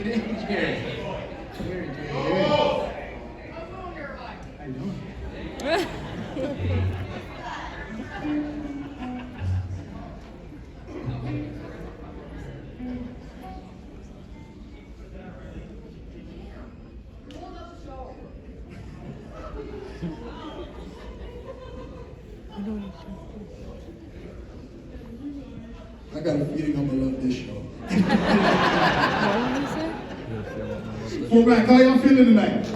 Jerry. How you doing? I got a feeling I'm gonna love this show. Fort Mac, how y'all feeling tonight?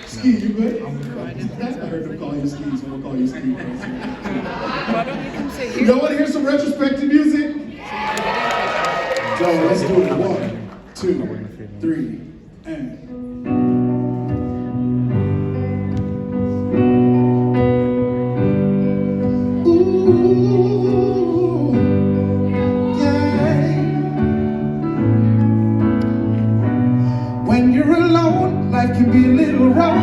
Ski, you good? I'm good. I heard them call you Ski, so we'll call you Ski. Why don't you come sit You here? want to hear some retrospective music? So let's do it. 1, 2, 3, and. When you're alone, life can be a little rough.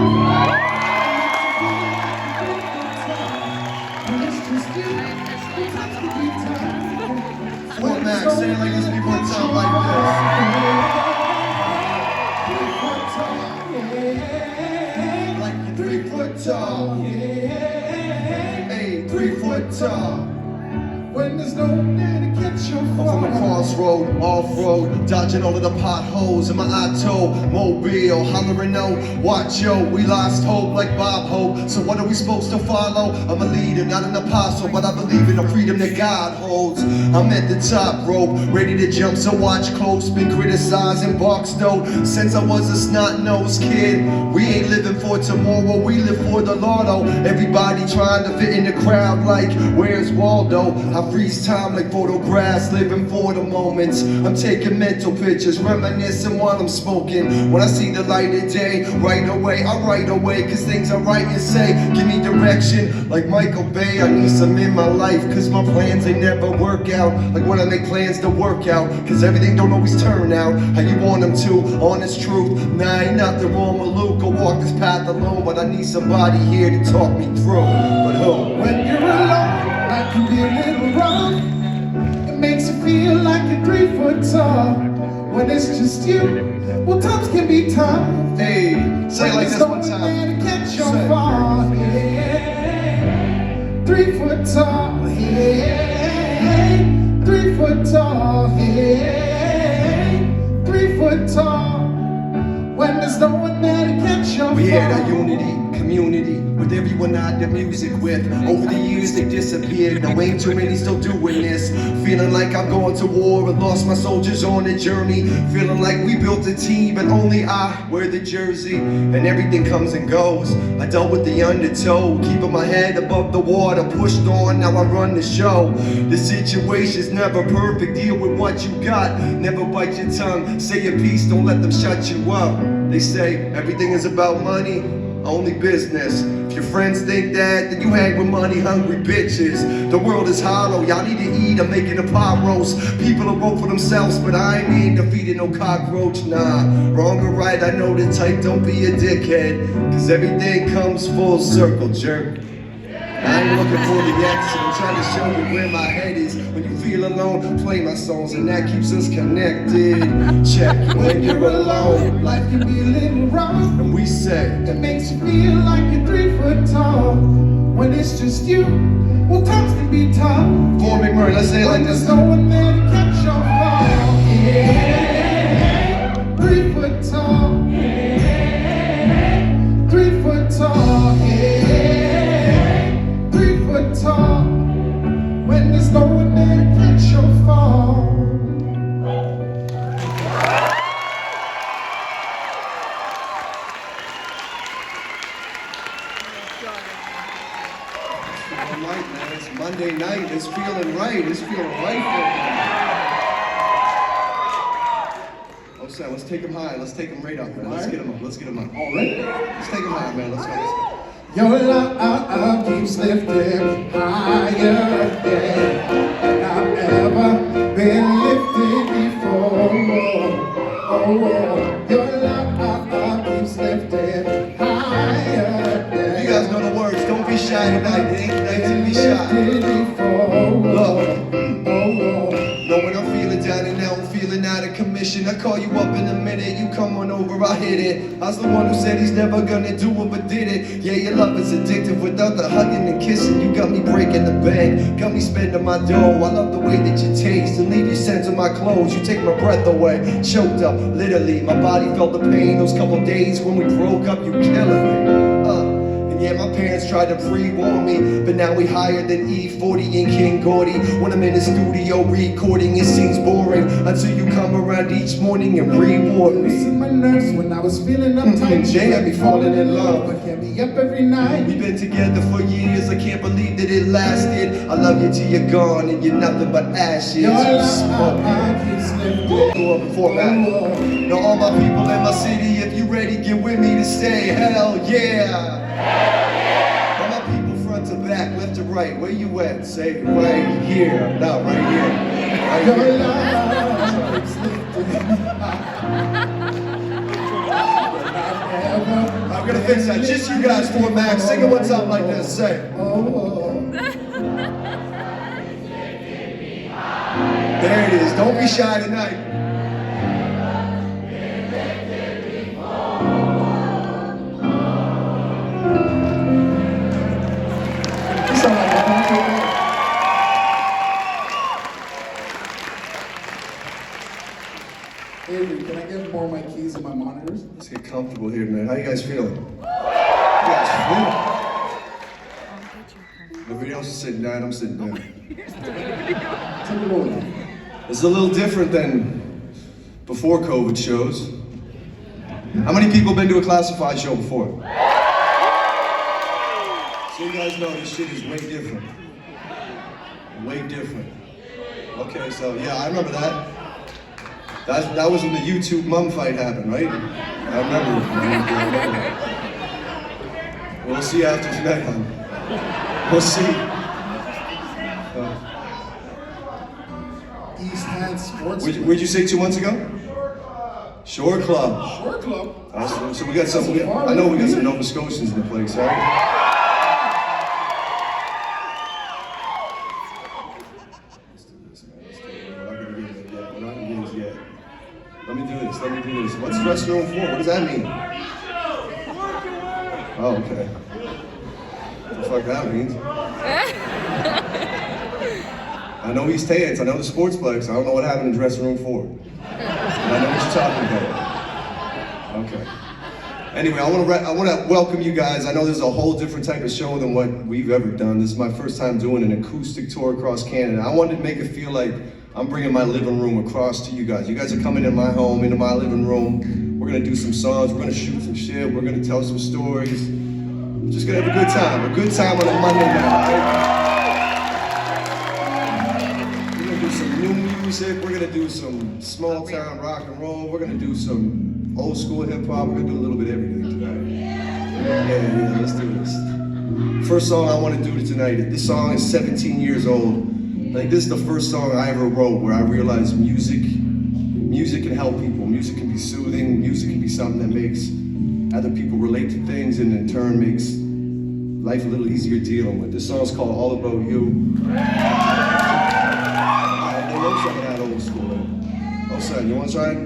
When it's just you, sometimes it can be tough. Fort Mac, say it like this before it sound like this. Like you're 3 foot tall. Hey, 3 foot tall. When there's no man to catch your I'm from fall. the crossroad, off-road, dodging all of the potholes in my auto, mobile, hollering out, watch yo, we lost hope like Bob Hope, so what are we supposed to follow? I'm a leader, not an apostle, but I believe in the freedom that God holds. I'm at the top rope, ready to jump, so watch close, been criticized and boxed though, since I was a snot-nosed kid. We ain't living for tomorrow, we live for the lotto. Everybody trying to fit in the crowd like, where's Waldo? I freeze time like photographs, living for the moments. I'm taking mental pictures, reminiscing while I'm smoking. When I see the light of day, right away, I write away, cause things I write and say give me direction. Like Michael Bay, I need some in my life, cause my plans, they never work out. Like when I make plans to work out, cause everything don't always turn out how you want them to. Honest truth, nah, ain't nothing wrong with Luke. I walk this path alone, but I need somebody here to talk me through. But who? When you're alone, life can be a little rough. It makes you feel like you're 3 foot tall. When it's just you, well, times can be tough. Hey, say it like this one time. Man to catch your Say. fall. Yeah. 3 foot tall. Yeah. 3 foot tall. Yeah. 3 foot tall. When there's no one there to catch your fall. We had a unity, community, with everyone I did music with. Over the years they disappeared, now ain't too many still doing this. Feeling like I'm going to war and lost my soldiers on a journey. Feeling like we built a team and only I wear the jersey. And everything comes and goes. I dealt with the undertow, keeping my head above the water, pushed on, now I run the show. The situation's never perfect, deal with what you got. Never bite your tongue, say your piece, don't let them shut you up. They say everything is about money, only business. If your friends think that, then you hang with money-hungry bitches. The world is hollow, y'all need to eat, I'm making a pot roast. People will vote for themselves, but I ain't defeating no cockroach, nah. Wrong or right, I know the type, don't be a dickhead. Cause everything comes full circle, jerk. I ain't looking for the exit, I'm trying to show you where my head is. When you feel alone, play my songs and that keeps us connected. Check, when you're alone, Life can be a little rough. and we say, It makes you feel like you're 3 foot tall. When it's just you, well, times can be tough. Fort McMurray, let's say it like When this. there's no one there to catch your fall. Yeah. 3 foot tall. 3 foot tall. Yeah. 3 foot tall. When there's no one there to catch your fall. All right, man, it's Monday night, it's feeling right, it's feeling right for me. Oh, Sam, let's take them high, let's take them right up, man. Let's get them up, let's get them up. Already? Let's take them high, man, let's go, let's go. Your love keeps lifting higher than I've ever been lifted before. Oh, your love keeps lifting higher than You guys know the words, don't be shy tonight, it ain't night to be shy. lifted before. Look. in commission. I call you up in a minute, you come on over, I hit it. I was the one who said he's never gonna do it, but did it. Yeah, your love is addictive without the hugging and kissing. You got me breaking the bank, got me spending my dough. I love the way that you taste and leave your scent on my clothes. You take my breath away, choked up, literally. My body felt the pain those couple days when we broke up, you killing me. Yeah, my parents tried to pre-warn me, but now we higher than E40 and King Gordy. When I'm in the studio recording, it seems boring until you come around each morning and reward me. See my nerves when I was feeling uptight. They had me falling in love, but kept me up every night. We've been together for years, I can't believe that it lasted. I love you till you're gone and you're nothing but ashes. Your You smoke. I keep slipping. Go up before that. Now all my people in my city, if you ready, get with me to say hell yeah. All my people front to back, left to right, where you at? Say right here. No, right here. Right Your here. love keeps slipping. I'm gonna fix that. Just you guys, Fort Mac. Sing it one time like this. Say. There it is. Don't be shy tonight. Hey, can I get more of my keys and my monitors? Let's get comfortable here, man. How you guys feeling? You guys feeling? Everybody else is sitting down. I'm sitting down. Take it over. It's a little different than before COVID shows. How many people been to a classified show before? So you guys know this shit is way different. Way different. Okay, so yeah, I remember that. That was when the YouTube mum fight happened, right? I remember it. We'll see after tonight, hon. We'll see. East Hand Sports. Where'd you say 2 months ago? Shore Club. Shore Club. So we got some. I know we got some Nova Scotians in the place, right? Let's do this, man. Let's do it. We're not gonna get it yet. We're not gonna get it yet. Let me do this. Let me do this. What's dressing room for? What does that mean? Oh, okay. What the fuck that means? I know East Hands. I know the sportsplex. I don't know what happened in dressing room 4. And I know what you're talking about. Okay. Anyway, I want to welcome you guys. I know this is a whole different type of show than what we've ever done. This is my first time doing an acoustic tour across Canada. I wanted to make it feel like I'm bringing my living room across to you guys. You guys are coming in my home, into my living room. We're gonna do some songs. We're gonna shoot some shit. We're gonna tell some stories. We're just gonna have a good time. A good time on a Monday night. Right? We're gonna do some new music. We're gonna do some small town rock and roll. We're gonna do some old school hip hop. We're gonna do a little bit of everything tonight. Yeah, let's do this. First song I want to do tonight. This song is 17 years old. Like, this is the first song I ever wrote where I realized music can help people. Music can be soothing. Music can be something that makes other people relate to things and in turn makes life a little easier dealing with. This song's called All About You. I love some of that old school. Oh, son, you want to try it?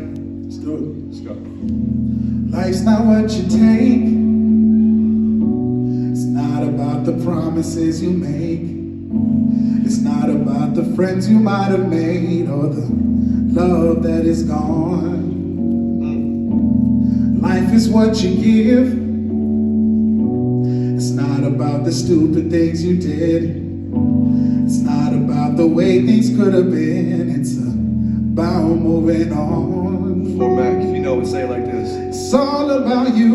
Let's do it. Let's go. Life's not what you take. It's not about the promises you make. It's not about the friends you might have made or the love that is gone. Life is what you give. It's not about the stupid things you did. It's not about the way things could have been. It's about moving on. Fort Mac, if you know it, say it like this. It's all about you.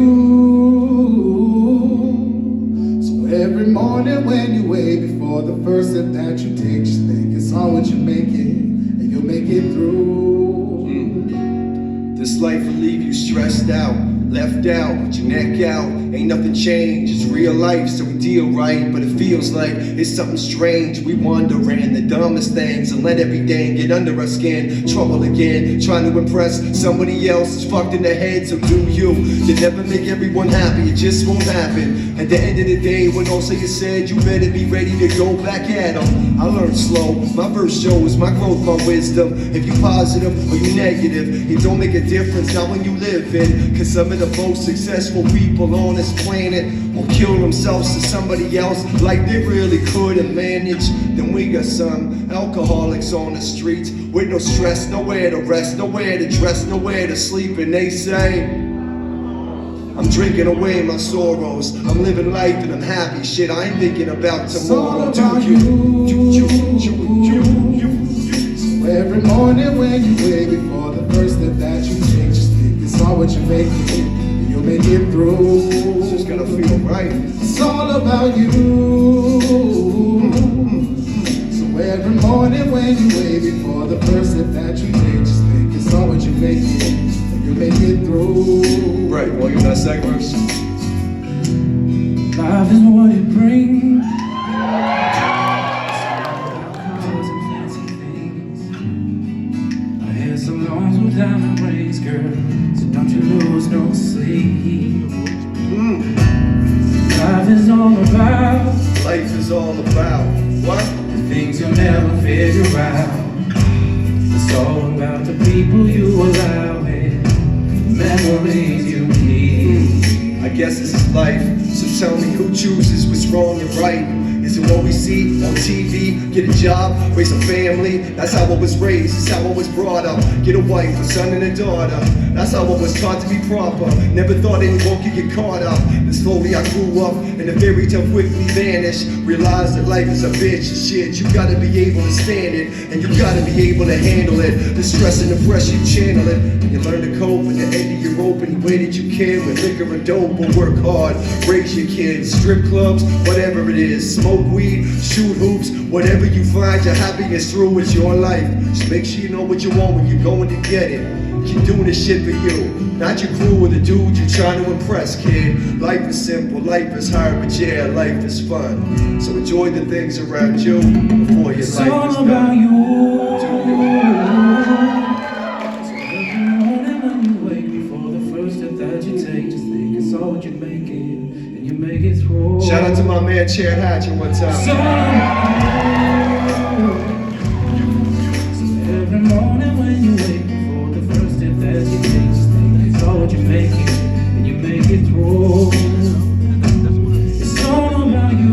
So every morning when you wake, before the first step that you take, just think it's all what you make it, and you'll make it through. This life will leave you stressed out, left out, with your neck out. Ain't nothing changed, it's real life, so we deal right. But if feels like it's something strange. We wonder and the dumbest things and let everything get under our skin. Trouble again, trying to impress somebody else is fucked in the head, so do you. You never make everyone happy, it just won't happen. At the end of the day, when all said is said, you better be ready to go back at 'em. I learned slow, my first show is my growth, my wisdom. If you positive or you negative, it don't make a difference, not when you live in. Cause some of the most successful people on this planet will kill themselves to somebody else like they really couldn't manage. Then we got some alcoholics on the streets with no stress, nowhere to rest, nowhere to dress, nowhere to sleep, and they say, I'm drinking away my sorrows, I'm living life and I'm happy. Shit, I ain't thinking about tomorrow. It's all about So every morning when you wake before the first step that you take, just think it's all what you make it, and you'll make it through. It's just gotta feel right. It's all about you. So every morning when you wake before the first step that you take, just think it's all what you make it, and you'll make it through. Right, well, you got a second verse? Life is what it brings. Cars and fancy things. I had some longs with diamond rings, girl. So don't you lose no sleep. Life is all about Life is all about what? the things you'll never figure out. It's all about the people you allow and memories you keep. I guess this is life, so tell me who chooses what's wrong and right? Is it what we see on TV? Get a job, raise a family? That's how I was raised, that's how I was brought up. Get a wife, a son and a daughter. That's how I was taught to be proper. Never thought anyone could get caught up. And slowly I grew up, and the fairy tale quickly vanished. Realized that life is a bitch and shit. You gotta be able to stand it, and you gotta be able to handle it. The stress and the pressure, you channel it. And you learn to cope, and the end of your open. You way that you can with liquor and dope, but work hard, raise your kids. Strip clubs, whatever it is. Smoke weed, shoot hoops, whatever you find your happiness through, it's your life. Just make sure you know what you want when you're going to get it. Keep doing this shit for you, not your crew or the dude you're trying to impress, kid. Life is simple, life is hard, but yeah, life is fun. So enjoy the things around you before your It's life all is about done. you. So every morning when you wake before the first step that you take, just think it's all what you make it, and you make it through. Shout out to my man Chad Hatcher one So time. every morning when you wake before the first step that you take, just think it's all what you make it, and you make it through. It's all about you.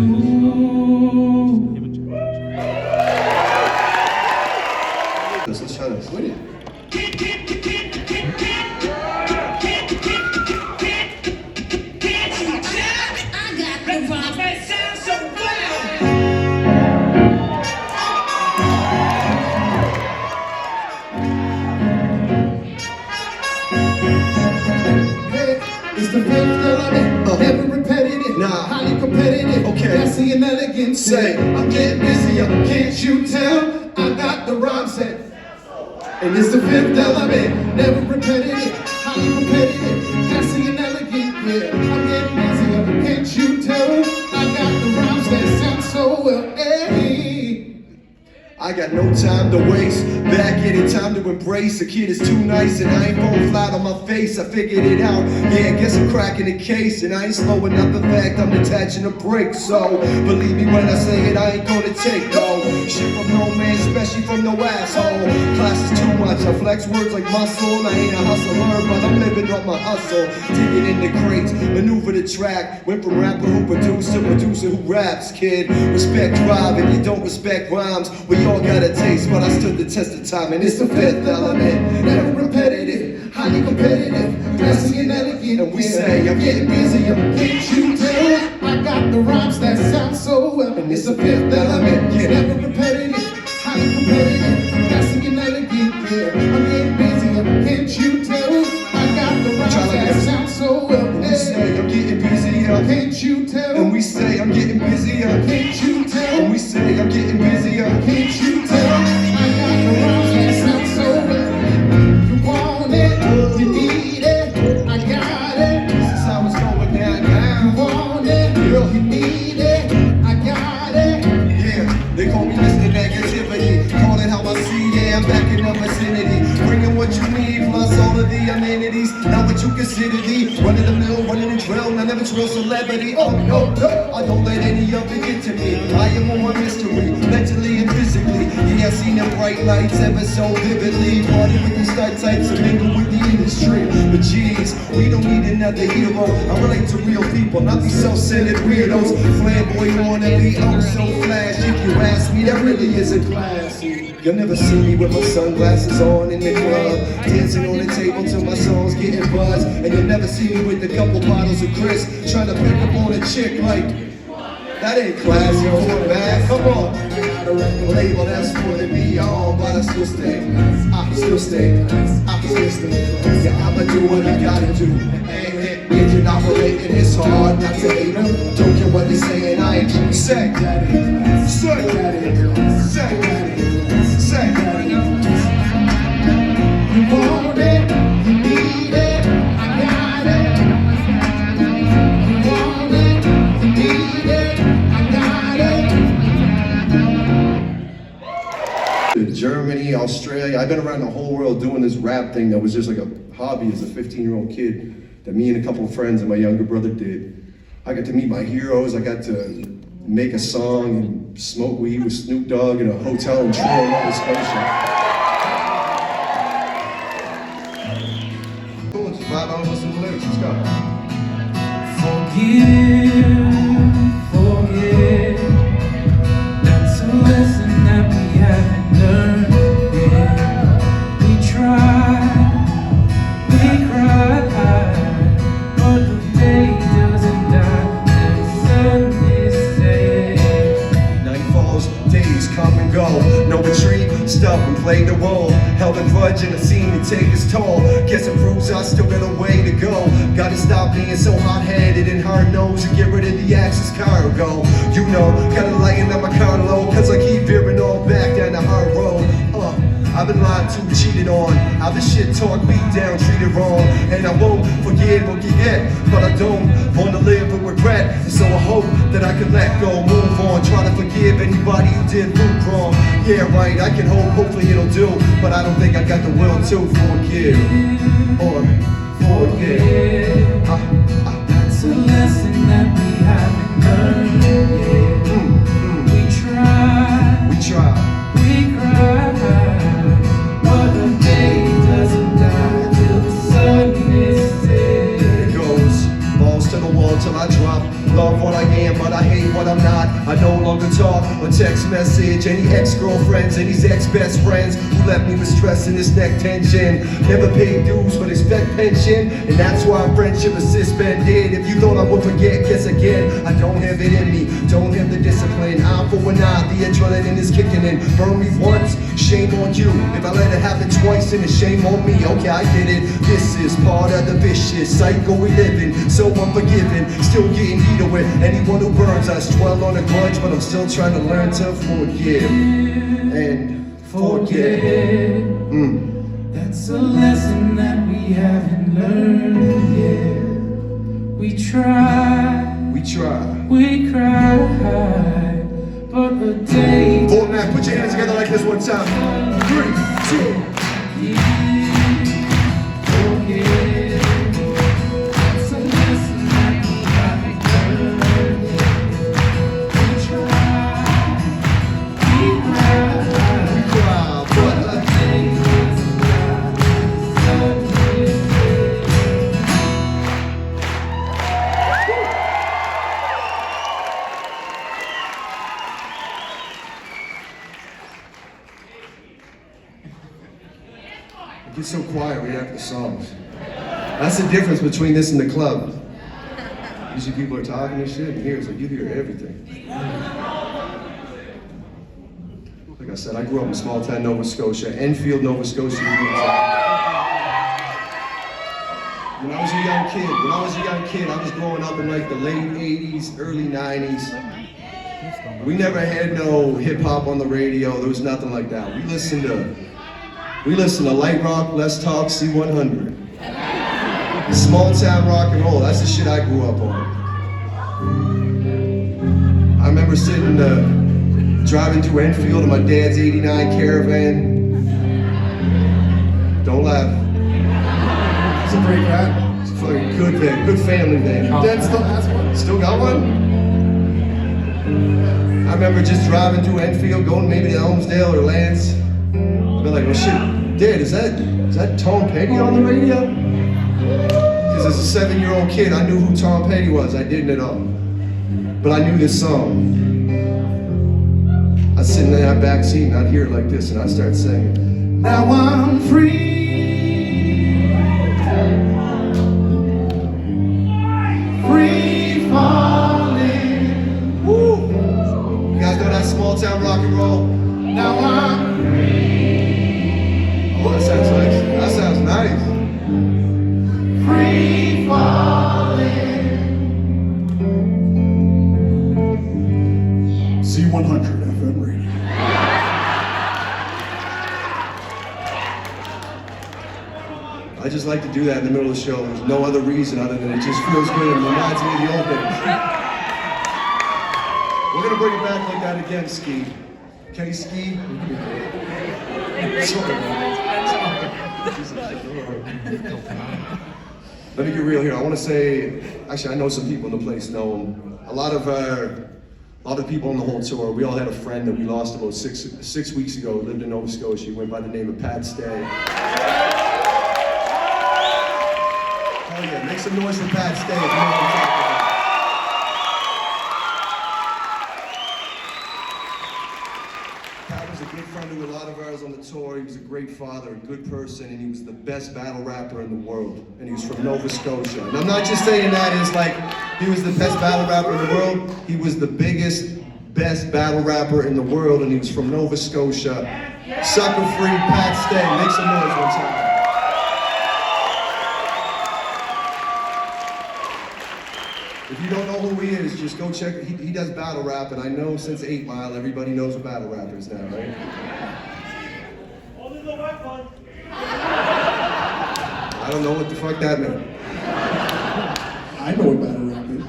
Let's try this. With it. It's the fifth element, never repetitive, Nah. highly competitive, Okay. classy and elegant. Say. I'm getting busier, can't you tell? I got the rhyme set. And it's the fifth element, never repetitive, highly competitive, classy and elegant. Yeah, I'm getting busier, can't you tell? I got the rhymes that sound so well. Hey. I got no time to waste, back in it, time to embrace. The kid is too nice and I ain't falling flat on my face. I figured it out, yeah, guess I'm cracking the case. And I ain't slowing up, the fact I'm detaching the brakes. So, believe me when I say it, I ain't gonna take no shit from no man, especially from no asshole. Class is too much, I flex words like muscle. I ain't a hustler, but I'm living up my hustle. Digging in the crates, maneuver the track. Went from rapper who producer who raps, kid. Respect drive, if you don't respect rhymes, we all got a taste, but I stood the test of time. And it's the fifth element, never repetitive, highly competitive, classy and elegant. And we say, I'm getting busier, can't you tell? I got the rhymes that sound so well. And it's the fifth element, never repetitive, highly competitive, classy and elegant. Yeah, I'm getting busier, can't you tell? I got the rhymes that sound so well. And we say, I'm getting busier, can't you tell? And we say, I'm getting busier, can't you tell? And we say, I'm getting busier, can't you tell? I got the rhymes that sound so well. You want it, you need it, I got it. This is how it's going down now. You want it, you need it, I got I see, yeah, I'm back in the vicinity. Bringing what you need, plus all of the amenities. Not what you consider the running the mill, running the drill. I never drill celebrity. Oh, no, no, I don't let any of it get to me. I am on mystery, mentally and physically. Yeah, I've seen the bright lights ever so vividly. Party with the star types and mingle with the industry. But geez, we don't need another hero. I relate to real people, not these self-centered weirdos. Flamboyant wanna be oh so flash. If you ask me, that really isn't classy. You'll never see me with my sunglasses on in the club, dancing on the table till my songs getting buzzed. And you'll never see me with a couple bottles of Chris, trying to pick up on a chick like, that ain't classy or bad, come on. I got a record label that's for the beyond, but I still stay, I still stay, I still stay. Yeah, I'ma do what I gotta do. Hey, if you're not related, it's hard not to hate them. Don't care what they saying, I ain't say, say, say, you want it, you need it, I got it. You want it, you need it, I got it. Germany, Australia, I've been around the whole world doing this rap thing that was just like a hobby as a 15-year-old kid that me and a couple of friends and my younger brother did. I got to meet my heroes, I got to make a song and smoke weed with Snoop Dogg in a hotel in Toronto, Nova Scotia. Cool, just vibe out and listen to the lyrics, let's go. Forgive, that's a lesson that we haven't learned yet. We try, we cry, but the day doesn't die till the sun is set. Night falls, days come and go. No retreat, stop and play the role. Held a grudge in a scene to take its toll. Guess it proves I still got a way to go. Gotta stop being so hot-headed and hard-nosed and get rid of the access cargo. You know, gotta lighten up my car low, cause I keep veering all back down the hard road. I've been lied to, cheated on. I've been shit talked, beat down, treated wrong. And I won't forgive or forget, but I don't want to live with regret. And so I hope that I can let go, move on, try to forgive anybody who did look wrong. Yeah, right, I can hope, hopefully it'll do, but I don't think I got the will to forgive or forget. That's a lesson that we haven't learned yet. We try, we try, we cry. But the day doesn't die till the sun is set. It goes, balls to the wall till I drop. Love what I am, but I hate what I'm not. I no longer talk or text message any ex-girlfriends and these ex-best friends who left me with stress and this neck tension. Never paid dues, but expect pension, and that's why friendship is suspended. If you thought I would forget, guess again, I don't have it in me, don't have the discipline. I'm for an eye, the adrenaline is kicking in. Burn me once, shame on you. If I let it happen twice, then it's shame on me. Okay, I get it. This is part of the vicious cycle we live in. So unforgiving, still getting heated with anyone who burns us. Dwell on a grudge, but I'm still trying to learn to forgive and forget. That's a lesson that we haven't learned yet. We try, we try, we cry, but a day. Fort Mac, put your hands together like this one time. 3, 2. It gets so quiet right after the songs. That's the difference between this and the club. Usually people are talking and shit, and here it's like you hear everything. Like I said, I grew up in small town Nova Scotia, Enfield, Nova Scotia. When I was a young kid, I was growing up in like the late 80s, early 90s. We never had no hip hop on the radio, there was nothing like that. We listened to light rock, less talk, C100. Small town rock and roll, that's the shit I grew up on. I remember sitting in Driving through Enfield in my dad's '89 Caravan. Don't laugh. It's a great van. It's a fucking good van, good family van. Dad still has one. Still got one? I remember just driving through Enfield, going maybe to Elmsdale or Lance. I'd be like, oh shit, Dad, is that Tom Petty on the radio? Because as a 7-year-old kid, I knew who Tom Petty was. I didn't at all. But I knew this song. I was sitting in that back seat and I'd hear it like this and I'd start singing. Now I'm free. Free falling. Woo! You guys know that small town rock and roll? Now I'm Oh, that sounds nice. That sounds nice. free falling. C100 FM radio. I just like to do that in the middle of the show. There's no other reason other than it just feels good and reminds me of the old days. We're gonna bring it back like that again, Ski. Okay, Ski? Let me get real here. I want to say, actually, I know some people in the place know him. A lot of people on the whole tour. We all had a friend that we lost about six weeks ago. Lived in Nova Scotia. He went by the name of Pat Stay. Oh yeah, make some noise for Pat Stay if you know what I'm talking about. Pat was a good friend to a lot of ours on the tour. He was a great father, a good person, and he was the best battle rapper in the world. And he was from Nova Scotia. And I'm not just saying that as like he was the best battle rapper in the world. He was the biggest, best battle rapper in the world, and he was from Nova Scotia. Sucker free Pat Stay. Make some noise one time. If you don't know who he is, just go check. He does battle rap, and I know since 8 Mile, everybody knows what battle rap is now, right? Only the white one. I don't know what the fuck that meant. I know what battle rap is.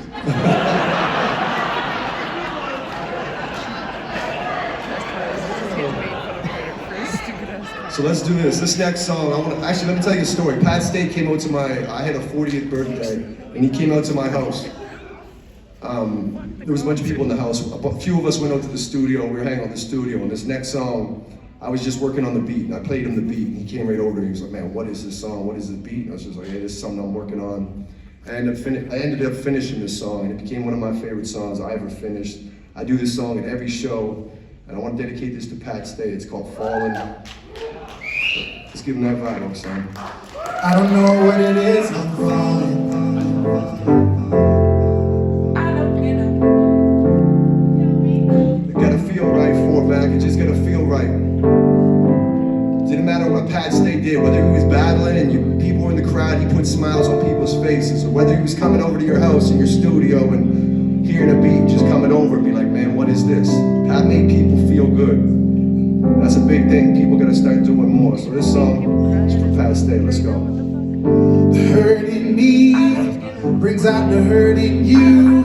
So let's do this. This next song, actually, let me tell you a story. Pat Stay came out to I had a 40th birthday, and he came out to my house. There was a bunch of people in the house. A few of us went out to the studio, and we were hanging out in the studio, and this next song, I was just working on the beat, and I played him the beat, and he came right over, and he was like, man, what is this song? What is this beat? And I was just like, hey, this is something I'm working on. I ended up finishing this song, and it became one of my favorite songs I ever finished. I do this song at every show, and I want to dedicate this to Pat Stay. It's called Fallen. Let's give him that vibe, son. I don't know what it is, I'm falling. It gotta feel right for it, man. It just gotta feel right. Didn't matter what Pat Stay did, whether he was battling and people were in the crowd, he put smiles on people's faces, or whether he was coming over to your house in your studio and hearing a beat, just coming over and be like, man, what is this? Pat made people feel good. That's a big thing. People gotta start doing more. So this song is from Pat Stay. Let's go. The hurt in me brings out the hurt in you,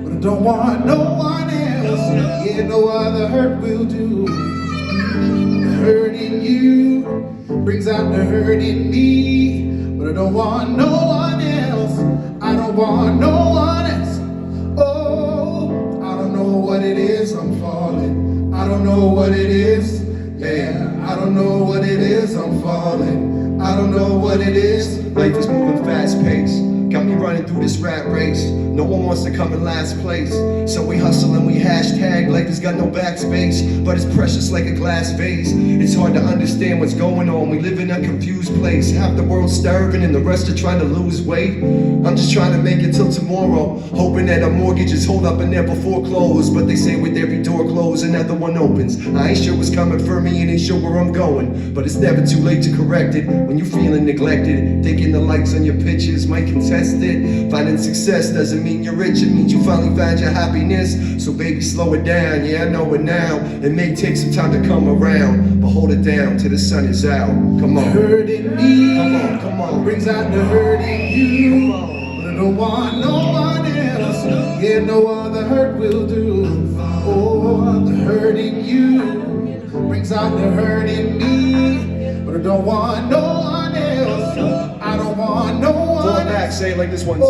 but I don't want no one else. Yeah, no other hurt will do. The hurt in you brings out the hurt in me, but I don't want no one else. I don't want no one else. Oh, I don't know what it is, I'm falling. I don't know what it is. Yeah, I don't know what it is, I'm falling. I don't know what it is. Life is moving fast paced. Got me running through this rat race. No one wants to come in last place. So we hustle and we hashtag like it's got no backspace. But it's precious like a glass vase. It's hard to understand what's going on. We live in a confused place. Half the world's starving and the rest are trying to lose weight. I'm just trying to make it till tomorrow, hoping that our mortgages hold up and never foreclose. But they say with every door closed, another one opens. I ain't sure what's coming for me and ain't sure where I'm going. But it's never too late to correct it. When you're feeling neglected, thinking the likes on your pictures might contest it. Finding success doesn't mean you're rich, it means you finally found your happiness. So baby, slow it down, yeah, I know it now. It may take some time to come around, but hold it down till the sun is out. Come on. The hurt in me, Come on. brings out the hurt in you, but I don't want no one else. Yeah, no other hurt will do. Oh, the hurt in you, brings out the hurt in me. But I don't want no one else. I don't want no one Pull it else. back, say it like this one time.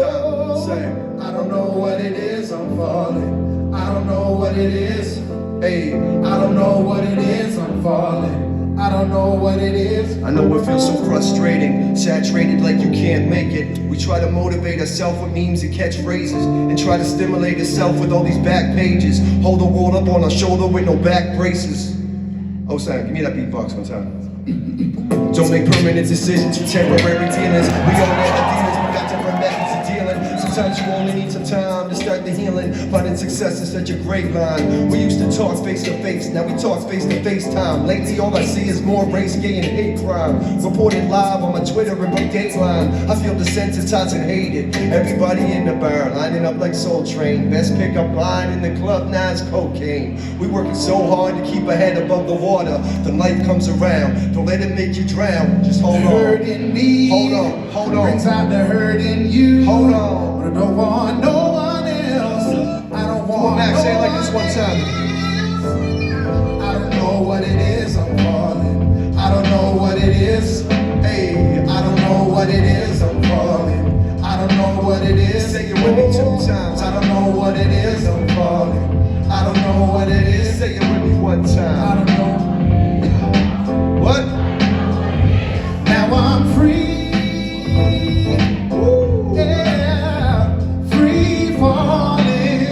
Say it. I don't know what it is, I'm falling. I don't know what it is. Hey, I don't know what it is, I'm falling. I don't know what it is. I know it feels so frustrating, saturated like you can't make it. We try to motivate ourselves with memes and catchphrases, and try to stimulate ourselves with all these back pages. Hold the world up on our shoulder with no back braces. Oh, Sam, give me that beatbox one time. Don't make permanent decisions for temporary dealings. We all have demons, we got different methods of dealing. Sometimes you only need some time to start the healing. Finding success is such a great line. We used to talk face to face, now we talk face to FaceTime. Lately all I see is more race, gay, and hate crime. Reported live on my Twitter and my Dateline. I feel desensitized and hated. Everybody in the bar lining up like Soul Train. Best pickup line in the club now is cocaine. We working so hard to keep our head above the water. Then life comes around, don't let it make you drown. Just hold on. Hurt in me. Hold on, hold on. Brings out the hurt in you. Hold on. But I don't want no one else. I don't want Come on, Max, no say it like this one time. I don't know what it is, I'm falling. I don't know what it is. Hey, I don't know what it is, I'm falling. I don't know what it is. Say it with me 2 times. I don't know what it is, I'm falling. I don't know what it is. Say it with me 1 I time. don't know. What? Now I'm free. Yeah, free falling.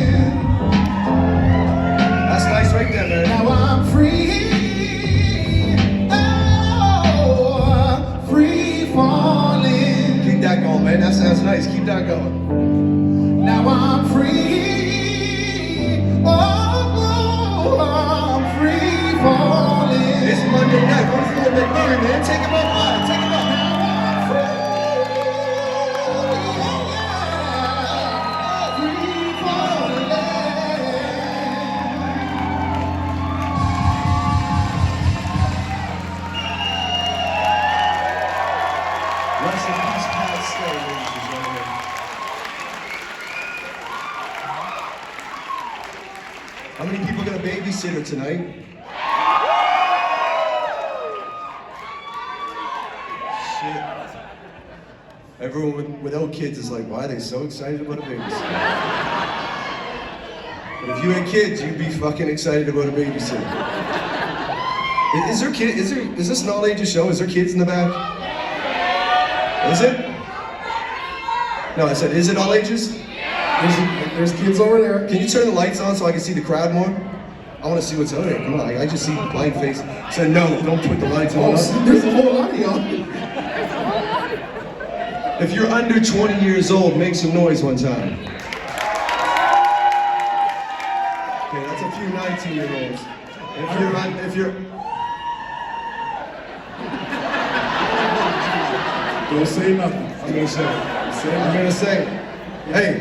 That's nice right there, man. Now I'm free. Oh, free falling. Keep that going, man. That sounds nice. Keep that going. Now I'm free. Oh, I'm free falling. It's Monday night. Go to Fort McMurray, man. Take him up high. Take him up. Rest in peace, Pat Stay, ladies and gentlemen. How many people got a babysitter tonight? Shit. Everyone without kids is like, why are they so excited about a babysitter? But if you had kids, you'd be fucking excited about a babysitter. Is this an all-ages show? Is there kids in the back? Is it? No, I said, is it all ages? There's kids over there. Can you turn the lights on so I can see the crowd more? I want to see what's out there. Come on, I just see blank face. I said, no, don't put the lights on. There's a whole lot of y'all. If you're under 20 years old, make some noise one time. Okay, that's a few 19-year-olds. If you're Don't say nothing. I'm gonna say, hey,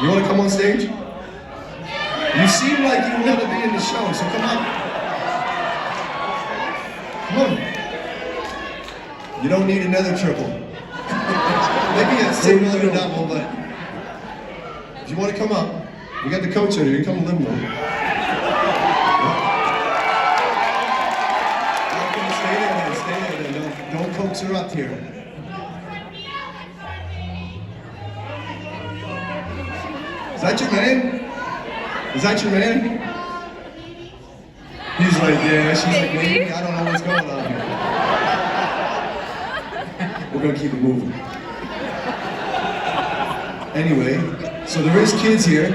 you wanna come on stage? You seem like you want to be in the show, so come on. Come on. You don't need another triple. Maybe a single or double, but if you want to come up, we got the coach out here. You can come live with him. Stay there. Don't coax her up here. Is that your man? Is that your man? He's like, yeah. She's like, maybe. I don't know what's going on here. We're gonna keep it moving. Anyway, so there is kids here.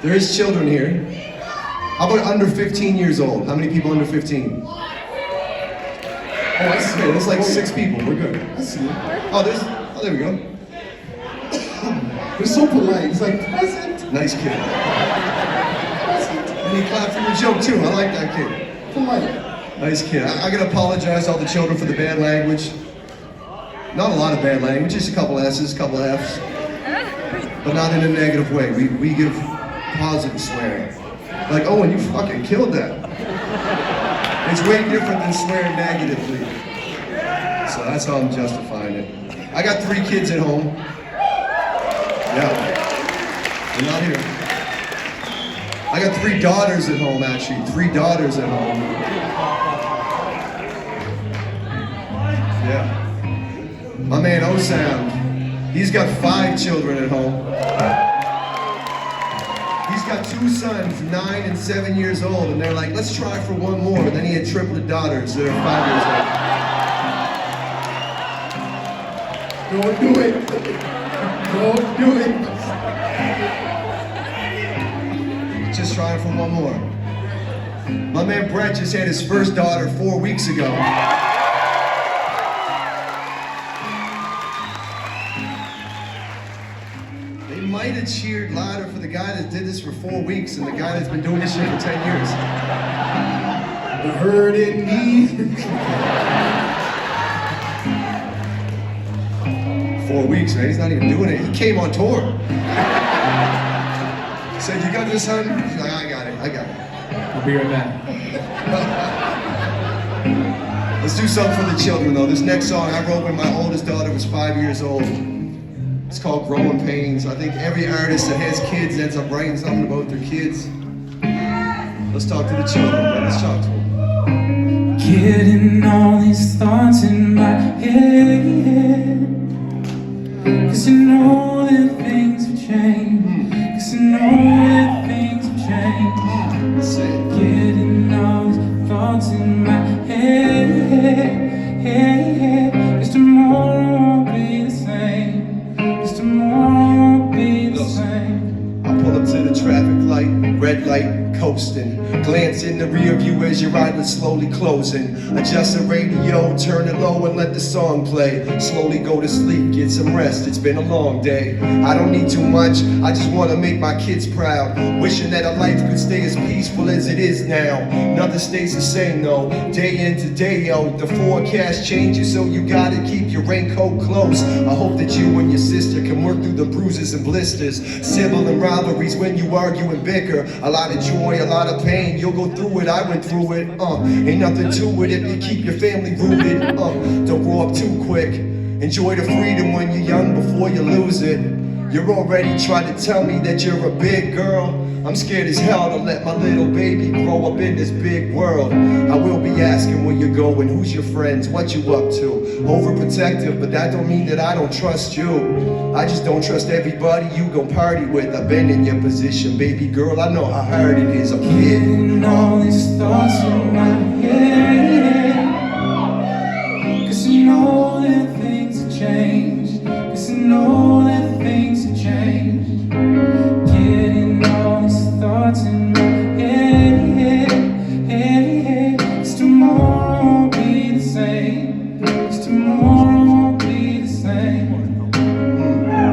There is children here. How about under 15 years old? How many people under 15? Oh, I see. Okay, there's like 6 people. We're good. I see it. Oh, there we go. They're so polite. He's like, present. Nice kid. And he clapped for your joke too. I like that kid. Polite. Nice kid. I gotta apologize to all the children for the bad language. Not a lot of bad language, just a couple S's, a couple F's. But not in a negative way. We give positive swearing. Like, oh, and you fucking killed that. It's way different than swearing negatively. So that's how I'm justifying it. I got 3 kids at home. Yeah. They're not here. I got 3 daughters at home, actually. 3 daughters at home. Yeah. My man O-Sound, he's got 5 children at home. He's got 2 sons, 9 and 7 years old, and they're like, let's try for one more. And then he had triplet daughters that are 5 years old. Don't do it. Don't do it. Just trying for one more. My man Brett just had his first daughter 4 weeks ago. They might have cheered louder for the guy that did this for 4 weeks than the guy that's been doing this shit for 10 years. The hurt in me. 4 weeks, man. He's not even doing it. He came on tour. Said, you got this, son? He's like, I got it. I'll be right back. Let's do something for the children, though. This next song I wrote when my oldest daughter was 5 years old. It's called Growing Pains. I think every artist that has kids ends up writing something about their kids. Let's talk to the children, man. Let's talk to them. Getting all these thoughts in my head, 'cause I know that things have changed, 'cause I know that things have changed. Getting all these thoughts in my head, 'cause tomorrow won't be the same, 'cause tomorrow won't be the same. I pull up to the traffic light, red light, coasting. Glance in the rear view as your eyelids slowly closing. Adjust the radio, turn it low and let the song play. Slowly go to sleep, get some rest, it's been a long day. I don't need too much, I just want to make my kids proud. Wishing that a life could stay as peaceful as it is now. Nothing stays the same though, day in to day out. The forecast changes so you gotta keep your raincoat close. I hope that you and your sister can work through the bruises and blisters. Sibling rivalries when you argue and bicker. A lot of joy, a lot of pain, you'll go through it, I went through it, ain't nothing to it if you keep your family rooted, don't grow up too quick, enjoy the freedom when you're young before you lose it. You're already trying to tell me that you're a big girl. I'm scared as hell to let my little baby grow up in this big world. I will be asking where you're going, who's your friends, what you up to. Overprotective, but that don't mean that I don't trust you. I just don't trust everybody you gon' party with. I've been in your position, baby girl, I know how hard it is. I'm Getting all these thoughts in my head, 'cause I know that things have changed, 'cause I know that things have changed. Getting all these thoughts in my head, 'cause tomorrow won't be the same, 'cause tomorrow won't be the same.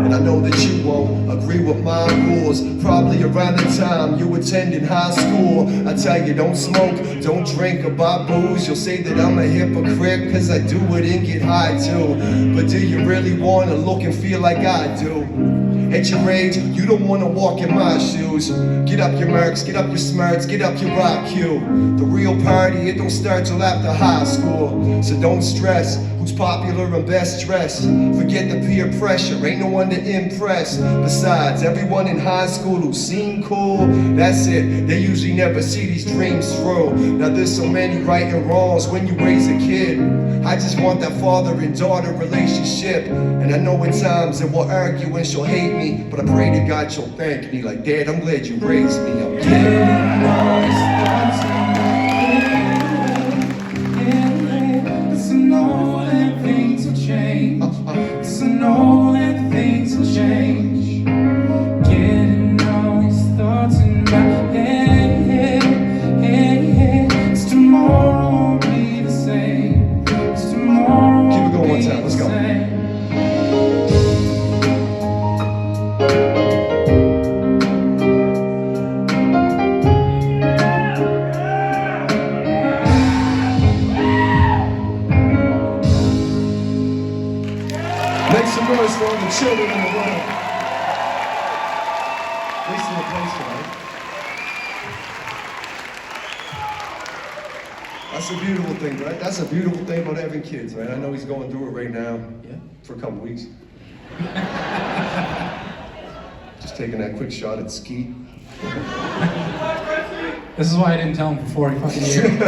And I know that you won't agree with my rules. Probably around the time you attended high school. I tell you, don't smoke, don't drink or buy booze. You'll say that I'm a hypocrite, cause I do it and get high too. But do you really wanna look and feel like I do? At your age, you don't wanna walk in my shoes. Get up your marks, get up your smarts, get up your IQ. The real party, it don't start till after high school. So don't stress, who's popular and best dressed. Forget the peer pressure, ain't no one to impress. Besides, everyone in high school who seem cool, that's it, they usually never see these dreams through. Now there's so many right and wrongs when you raise a kid. I just want that father and daughter relationship. And I know in times that we'll argue and she'll hate me, but I pray to God she'll thank me like, Dad, I'm glad you raised me. I'm Getting all these thoughts in my head, 'cause I know that things have changed, 'cause I know that things have changed. Getting all these thoughts in my head, 'cause tomorrow won't be the same, 'cause tomorrow Keep it won't going one be time, let's the go. same. Make some noise for all the children in the world. Wasting the place tonight. That's a beautiful thing, right? That's a beautiful thing about having kids, right? I know he's going through it right now. Yeah. For a couple weeks. Just taking that quick shot at Skeet. This is why I didn't tell him for 40 fucking years.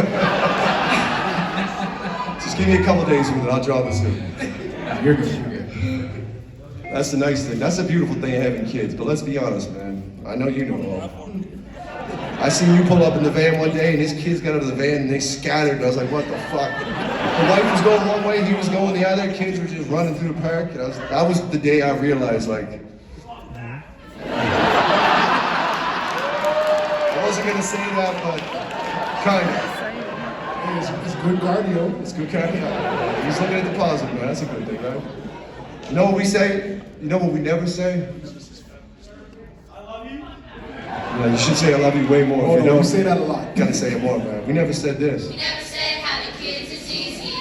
Just give me a couple days with it, I'll draw the suit. No, you're good, you're good. That's the nice thing. That's the beautiful thing of having kids. But let's be honest, man. I know you know all. I seen you pull up in the van one day and his kids got out of the van and they scattered and I was like, what the fuck? The wife was going one way, he was going the other, kids were just running through the park. And that was the day I realized, like, I wasn't gonna say that, but kinda. It's good cardio. It's good cardio. He's looking at the positive, man. That's a good thing, right? You know what we say? You know what we never say? I love you. Yeah, you should say I love you way more. Oh, if you no, don't, we say that a lot. Gotta say it more, man. We never said this. You never said having kids is easy.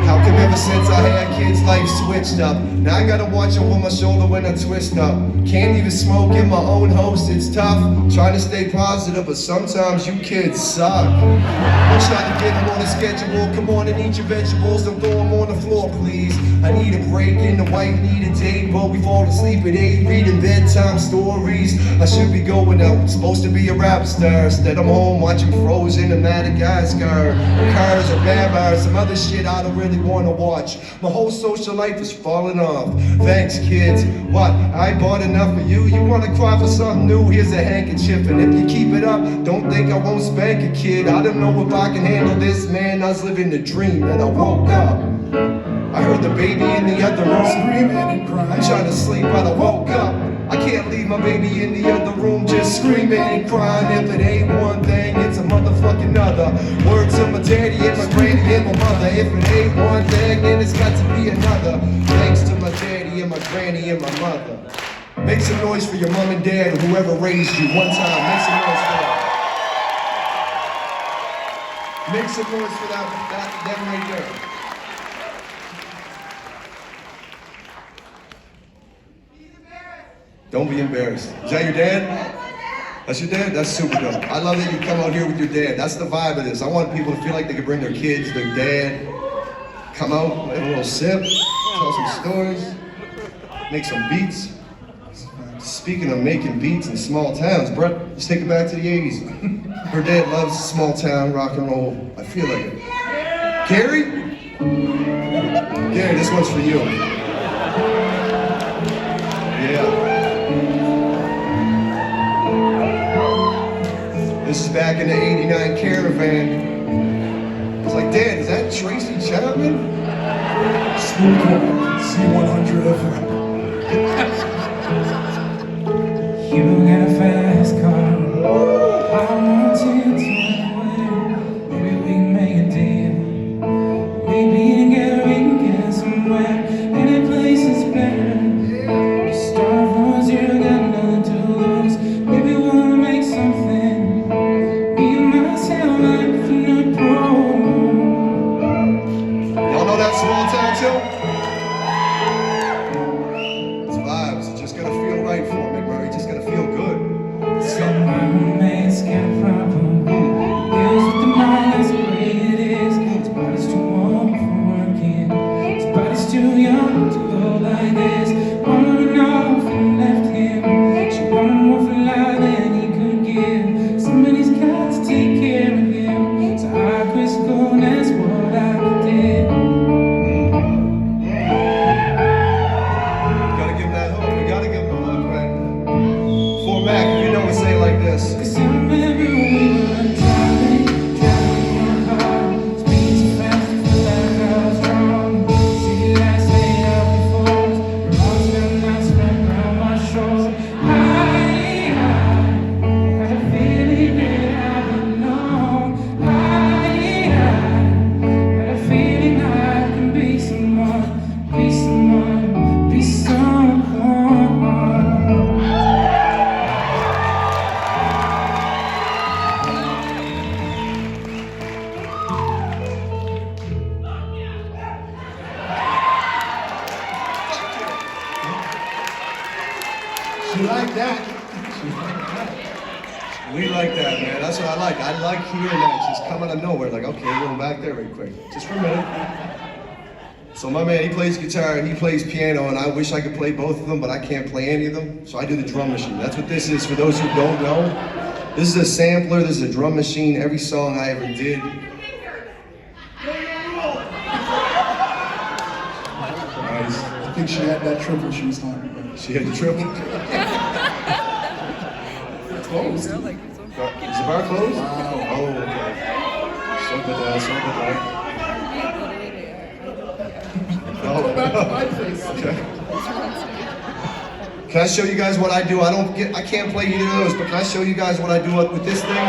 How come ever since I had kids, life switched up? Now I gotta watch over my shoulder when I twist up. Can't even smoke in my own house, it's tough. Trying to stay positive, but sometimes you kids suck. I'm trying to get them on the schedule. Come on and eat your vegetables, don't throw them on the floor, please. I need a break and the wife need a date, but we fall asleep at 8 reading bedtime stories. I should be going out, supposed to be a rap star. Instead I'm home watching Frozen and Madagascar. Or Cars or Bad some other shit I don't really want to watch. My whole social life is falling off. Thanks kids. What? I bought enough for you? You want to cry for something new? Here's a handkerchief, and if you keep it up, don't think I won't spank a kid. I don't know if I can handle this, man. I was living the dream and I woke up. I heard the baby in the other room Screaming and crying. I'm trying to sleep, but I woke up. I can't leave my baby in the other room just screaming and crying. If it ain't one thing, it's a motherfucking other. Words of my daddy and my granny and my mother. If it ain't one thing, then it's got to be another. Thanks to my daddy and my granny and my mother. Make some noise for your mom and dad or whoever raised you. One time, make some noise for that. Make some noise for them right there. Don't be embarrassed. Is that your dad? That's your dad? That's super dope. I love that you come out here with your dad. That's the vibe of this. I want people to feel like they can bring their kids, their dad, come out, have a little sip, tell some stories, make some beats. Speaking of making beats in small towns, Brett, let's take it back to the 80s. Her dad loves small town rock and roll. I feel like it. Gary? Gary, this one's for you. Yeah. This is back in the 89 Caravan. I was like, Dad, is that Tracy Chapman? Smooth C100 FM. You got a fast car. I want you to run away. Maybe we can make a deal. Maybe together we can get somewhere. Any place is better. You start from 0, got nothing to lose. Maybe we'll make something. Me and myself like from the pro. Y'all know that small town too? It's vibes. It's just gonna feel right for me, McMurray. Just gonna feel good. Let's go. My roommate's got a problem. Deals with the mind, that's the way it is. His body's too old for working. His body's too young to go like this. On and off and left him. She wanted more for life than he could give. Somebody's got to take care of him. So I quit school and that's what I did. Gotta give him that hook. We gotta give him a hook, man. Fort Mac, if you know it, say it like this. 'Cause I remember we were driving your car. Speeding so fast, I felt like I was drunk. City lights laid out before us. Your arms felt nice wrapped around my shoulders. I had a feeling that I belong. I had a feeling I can be someone, be someone, be someone. She like that. We like that, man. That's what I like. I like hearing that. Just come out of nowhere. Like, okay, we're going back there real quick. Just for a minute. So my man, he plays guitar and he plays piano, and I wish I could play both of them, but I can't play any of them. So I do the drum machine. That's what this is for those who don't know. This is a sampler, this is a drum machine, every song I ever did. Nice. I think she had that triple she was talking about. She had the triple. It's closed. Is the bar closed? Wow. Oh, okay. Sorry about that, sorry about that. Oh, okay. Can I show you guys what I do? I can't play either of those, but can I show you guys what I do with this thing?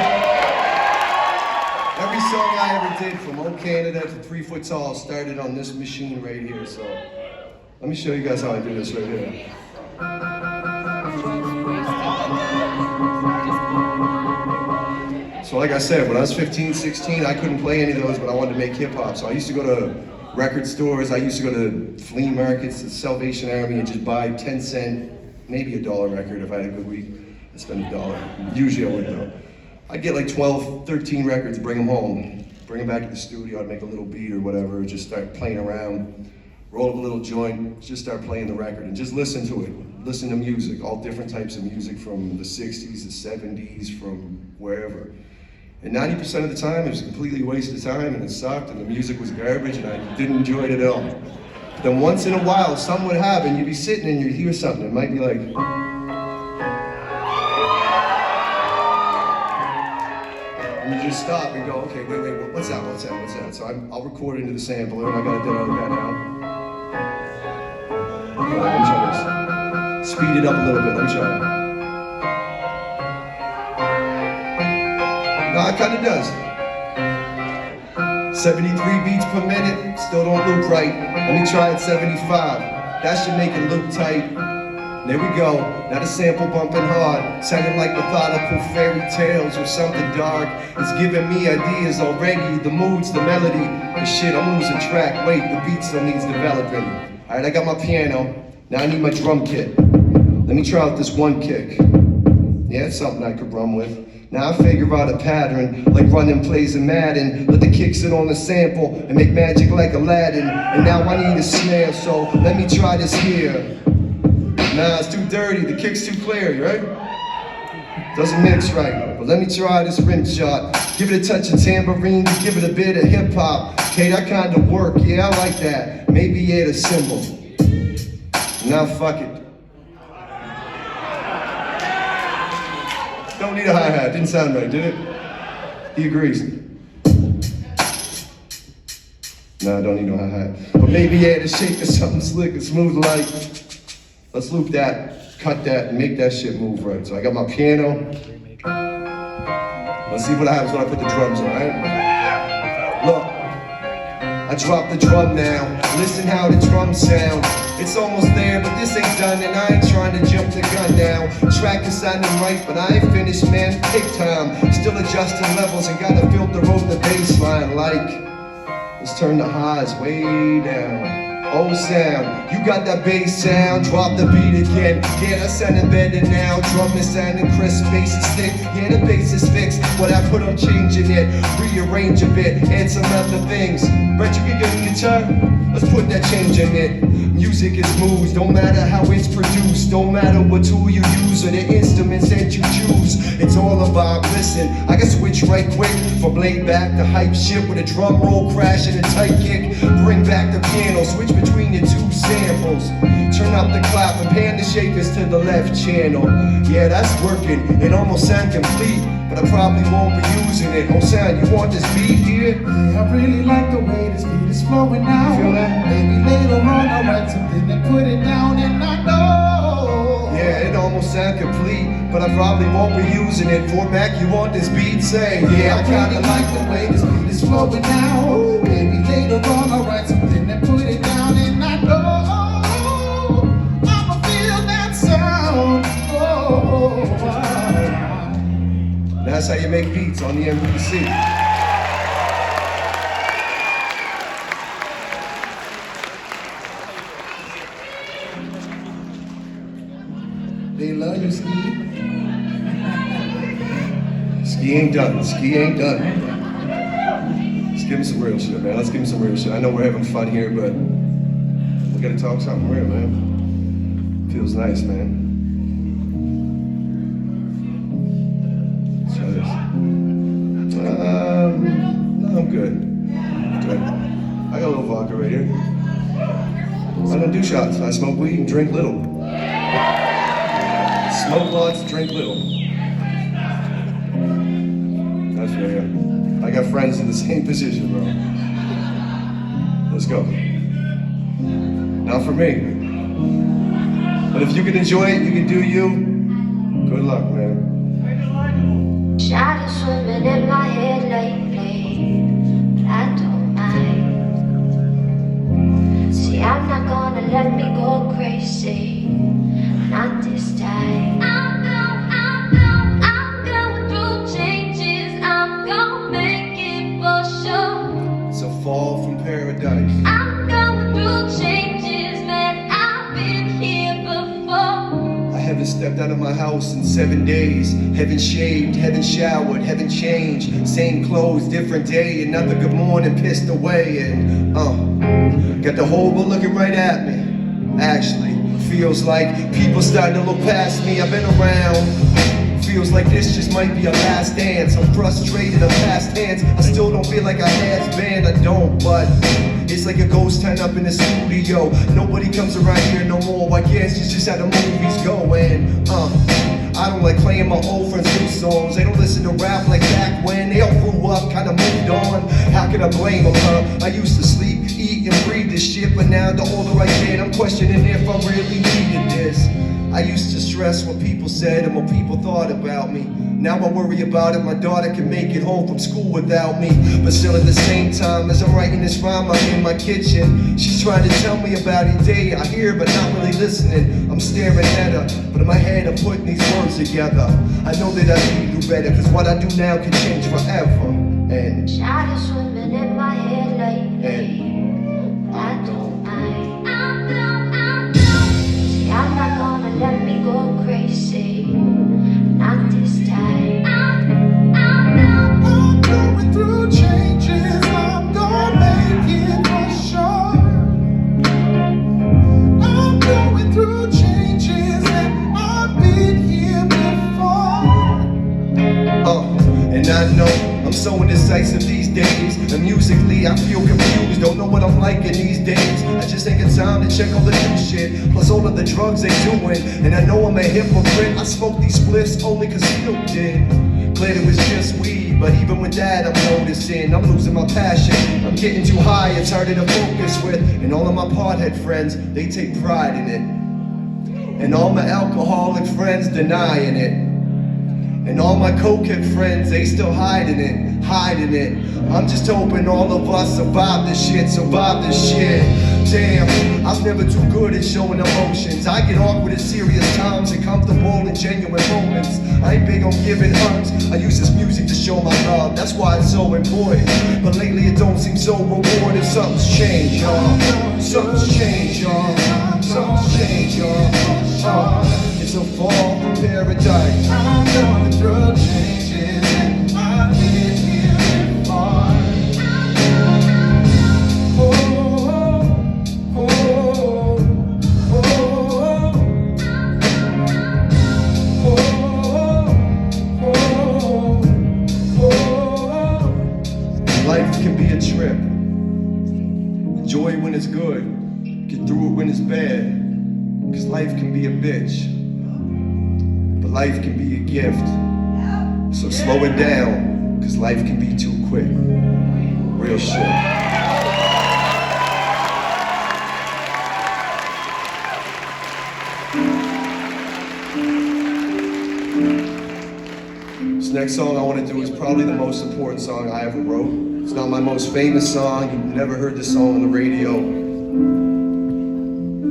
Every song I ever did, from Old Canada to 3 Foot Tall, started on this machine right here. So let me show you guys how I do this right here. So like I said, when I was 15, 16, I couldn't play any of those, but I wanted to make hip hop. So I used to go to record stores, I used to go to flea markets, the Salvation Army, and just buy 10-cent, maybe $1 record if I had a good week. I'd spend $1. Usually I would though. I'd get like 12, 13 records, bring them home, bring them back to the studio, I'd make a little beat or whatever, just start playing around, roll up a little joint, just start playing the record and just listen to it. Listen to music, all different types of music from the 60s, the 70s, from wherever. And 90% of the time, it was a completely waste of time, and it sucked, and the music was garbage, and I didn't enjoy it at all. But then once in a while, something would happen, you'd be sitting and you'd hear something, it might be like, and you just stop and go, okay, wait, what's that? So I'll record into the sampler, and I got a demo of that now. Let me try this. Speed it up a little bit, let me try it. No, it kind of does. 73 beats per minute, still don't loop right. Let me try it 75. That should make it loop tight. There we go. Now the sample bumping hard, sounding like methodical fairy tales or something dark. It's giving me ideas already. The moods, the melody, the shit. I'm losing track. Wait, the beat still needs developing. All right, I got my piano. Now I need my drum kit. Let me try out this one kick. Yeah, it's something I could run with. Now I figure out a pattern, like running plays in Madden. Let the kick sit on the sample and make magic like Aladdin. And now I need a snare, so let me try this here. Nah, it's too dirty, the kick's too clear, right? Doesn't mix right, but let me try this rim shot. Give it a touch of tambourine, just give it a bit of hip hop. Okay, that kind of work, yeah, I like that. Maybe add a cymbal. Now fuck it. Don't need a hi-hat, didn't sound right, did it? He agrees. No, I don't need no hi-hat. But maybe add a shake or something slick and smooth like. Let's loop that, cut that, and make that shit move right. So I got my piano. Let's see what happens when I put the drums on, right? Look, I drop the drum now. Listen how the drums sound. It's almost there, but this ain't done, and I ain't trying to jump the gun now. Track is sounding right, but I ain't finished, man. Take time, still adjusting levels, and gotta filter over the bass line. Like, let's turn the highs way down. Oh sound, you got that bass sound, drop the beat again. Yeah, that's sounding better now. Drum is sounding crisp, bass is thick. Yeah, the bass is fixed. What I put on changing it, rearrange a bit, add some other things. Bet you can get a guitar? Let's put that change in it. Music is moves, don't matter how it's produced. Don't matter what tool you use or the instruments that you choose. It's all about, listen, I can switch right quick from laid back to hype shit with a drum roll crash and a tight kick. Bring back the piano, switch between the two samples. Turn up the clap and pan the shakers to the left channel. Yeah, that's working, it almost sound complete, but I probably won't be using it. Oh sound, you want this beat here? Yeah, I really like the way this beat is flowing now. Feel that? Maybe later on I'll write something and put it down, and I know. Yeah, it almost sound complete, but I probably won't be using it. Fort Mac, you want this beat? Say, yeah, I kinda like the way this beat is flowing now. Maybe later on I'll write something and put it down, and I know I'ma feel that sound. That's how you make beats on the MPC. They love you, Ski. Ski ain't done. Ski ain't done. Let's give him some real shit, man. Let's give him some real shit. I know we're having fun here, but we gotta talk something real, man. Feels nice, man. good. Good. I got a little vodka right here. I don't do shots. I smoke weed and drink little. Smoke lots, drink little. That's right. I got friends in the same position, bro. Let's go. Not for me. But if you can enjoy it, you can do you. Good luck, man. Shadows swimming in my head lately, but I don't mind. See, I'm not gonna let me go crazy, not this time. I'm going through changes, I'm gonna make it for sure. It's a fall from paradise. I'm going through changes, man, I've been here before. I haven't stepped out of my house in 7 days. Haven't shaved, haven't showered, haven't changed. Same clothes, different day. Another good morning pissed away. And got the whole world looking right at me. Actually, feels like people starting to look past me. I've been around. Feels like this just might be a last dance. I'm frustrated, I'm past tense. I still don't feel like I has been. I don't, but it's like a ghost town up in the studio. Nobody comes around here no more. I guess it's just how the movies go. And I don't like playing my old friends' new songs. They don't listen to rap like back when. They all grew up, kinda moved on. How can I blame them, huh? I used to sleep, eat, and breathe this shit, but now the older I get, I'm questioning if I really needed this. I used to stress what people said and what people thought about me. Now I worry about if my daughter can make it home from school without me. But still at the same time, as I'm writing this rhyme, I'm in my kitchen. She's trying to tell me about her day. I hear but not really listening. I'm staring at her, but in my head I'm putting these words together. I know that I need to do better, cause what I do now can change forever. And Shadows swimming in my head lately, but I don't mind. See, I'm not gonna let me go crazy, not this time. I'm going through changes, I'm gonna make it for sure. I'm going through changes and I've been here before. And I know I'm so indecisive these days. And musically I feel confused, don't know what I'm liking these days. I just ain't got time to check all the new shit, plus all of the drugs they doing. And I know I'm a hypocrite, I smoke these spliffs only cause Snoop did. Glad it was just weed, but even with that I'm noticing I'm losing my passion. I'm getting too high, it's harder to focus with. And all of my pothead friends, they take pride in it. And all my alcoholic friends denying it. And all my cokehead friends, they still hiding it, hiding it. I'm just hoping all of us survive this shit, survive this shit. Damn, I'm never too good at showing emotions. I get awkward at serious times and comfortable in genuine moments. I ain't big on giving hugs, I use this music to show my love. That's why it's so important. But lately it don't seem so rewarding. Something's changed, y'all. Something's changed, y'all. Something's changed, y'all. It's a fall from paradise. I'm going through changes and I've been here before. Oh, oh, oh, oh, oh. Life can be a trip. Enjoy it when it's good. Get through it when it's bad. Cause life can be a bitch. But life can be a gift. So slow it down, cause life can be too quick. Real shit. This next song I want to do is probably the most important song I ever wrote. It's not my most famous song. You've never heard this song on the radio.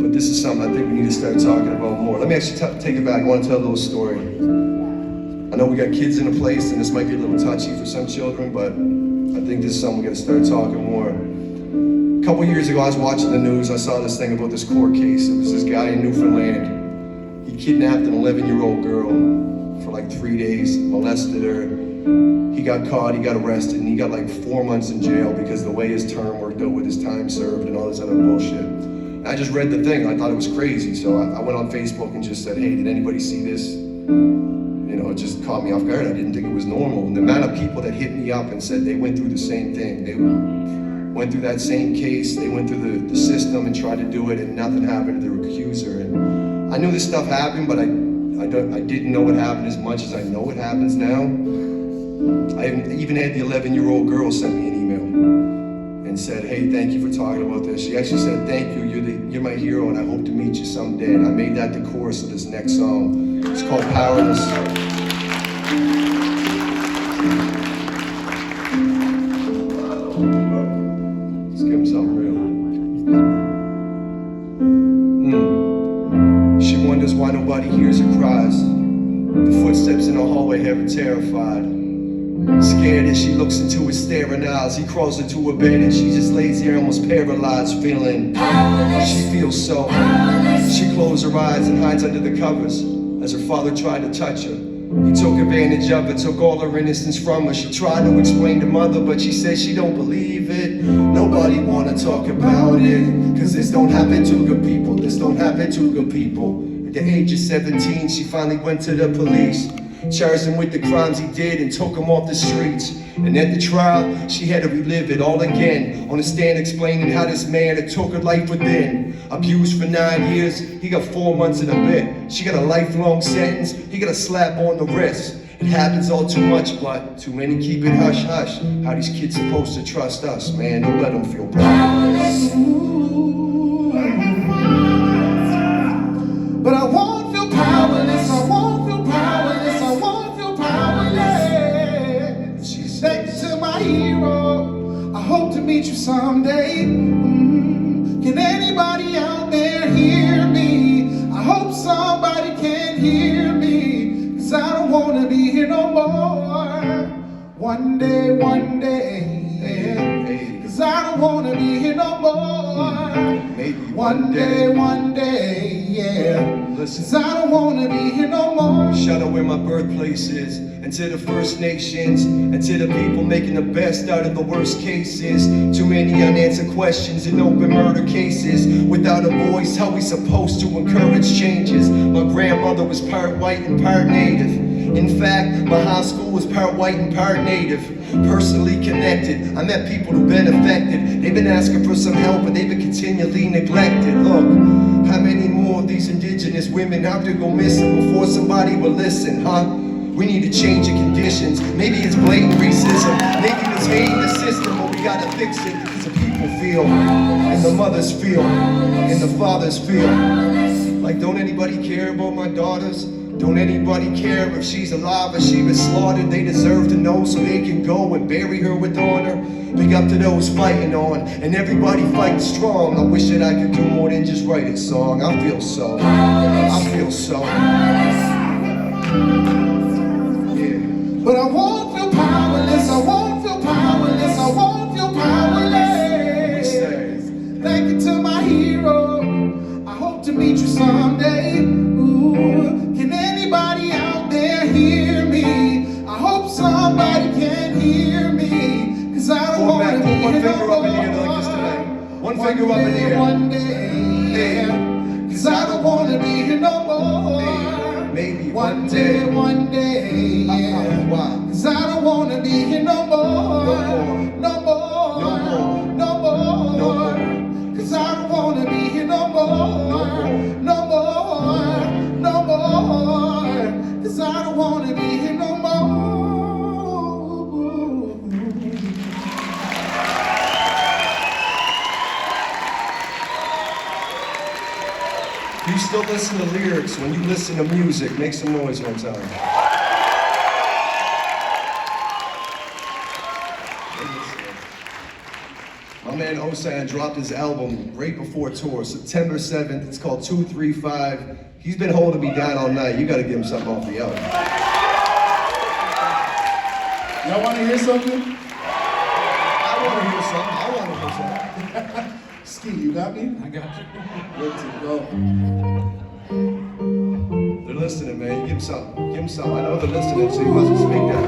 But this is something I think we need to start talking about more. Let me actually take it back. I want to tell a little story. I know we got kids in a place, and this might be a little touchy for some children, but I think this is something we got to start talking more. A couple years ago, I was watching the news. I saw this thing about this court case. It was this guy in Newfoundland. He kidnapped an 11-year-old girl for like 3 days, molested her. He got caught, he got arrested, and he got like 4 months in jail because the way his term worked out with his time served and all this other bullshit. I just read the thing, and I thought it was crazy, so I went on Facebook and just said, hey, did anybody see this? And You know, it just caught me off guard. I didn't think it was normal. And the amount of people that hit me up and said they went through the same thing. They went through that same case. They went through the system and tried to do it, and nothing happened to their accuser. And I knew this stuff happened, but I didn't know it happened as much as I know it happens now. I even had the 11-year-old girl send me an email and said, "Hey, thank you for talking about this." She actually said, "Thank you, you're my hero, and I hope to meet you someday." And I made that the chorus of this next song. It's called Powerless. Let's give him something real. She wonders why nobody hears her cries. The footsteps in the hallway have her terrified. Scared as she looks into his staring eyes. He crawls into her bed and she just lays there almost paralyzed, feeling powerless. She feels so powerless. She closes her eyes and hides under the covers as her father tried to touch her. He took advantage of it, took all her innocence from her. She tried to explain to mother, but she said she don't believe it. Nobody wanna talk about it, cause this don't happen to good people. This don't happen to good people. At the age of 17, she finally went to the police, charged him with the crimes he did and took him off the streets. And at the trial, she had to relive it all again, on the stand explaining how this man had took her life within. Abused for 9 years, he got 4 months in a bit. She got a lifelong sentence, he got a slap on the wrist. It happens all too much, but too many keep it hush hush. How these kids supposed to trust us, man? Don't let them feel powerless. But I won't feel powerless, I won't feel powerless, I won't feel powerless. Thanks to my hero, I hope to meet you someday. Can anybody out there hear me? I hope somebody can hear me, cause I don't wanna be here no more. One day, yeah. Cause I don't wanna be here no more. Maybe one day, yeah. Listen. Cause I don't wanna be here no more. Shout out where my birthplace is, and to the First Nations, and to the people making the best out of the worst cases. Too many unanswered questions in open murder cases. Without a voice, how we supposed to encourage changes? My grandmother was part white and part native. In fact, my high school was part white and part native. Personally connected, I met people who've been affected. They've been asking for some help, but they've been continually neglected. Look, how many more of these indigenous women have to go missing before somebody will listen, huh? We need to change the conditions. Maybe it's blatant racism, maybe it's hate in the system, but we gotta fix it because the people feel, and the mothers feel, and the fathers feel. Like, don't anybody care about my daughters? Don't anybody care if she's alive or she was slaughtered? They deserve to know so they can go and bury her with honor. Big up to those fighting on, and everybody fighting strong. I wish that I could do more than just write a song. I feel so. Yeah. But I won't feel powerless, I won't feel powerless, I won't feel powerless. Thank you to my hero, I hope to meet you someday. Ooh, can anybody out there hear me? I hope somebody can hear me, cause I don't want to be one here finger no up in the air more. like this tonight. One finger up in the air. One day, yeah. Cause I don't want to be here no more. Maybe One day, yeah. Why? Cause I don't want to be here no more. No more. No more. Cause I don't want to be here no more. No more. Cause I don't want to be here no more. You still listen to lyrics when you listen to music. Make some noise one time. My man Osan dropped his album right before tour, September 7th. It's called 235. He's been holding me down all night. You gotta give him something off the album. Y'all want to hear something? I wanna hear something. Ski, you got me? I got you. Good to go. They're listening, man. Give him something. Give him something. I know they're listening, so you must speak that.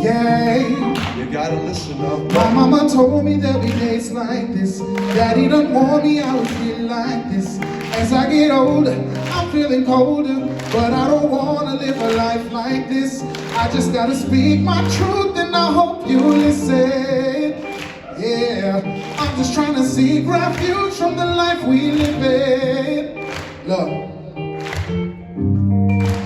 Yeah. You You gotta listen up. My mama told me there'll be days like this. Daddy done warned me I would feel like this. As I get older, I'm feeling colder, but I don't wanna live a life like this. I just gotta speak my truth and I hope you listen. Yeah, I'm just trying to seek refuge from the life we live in. Look.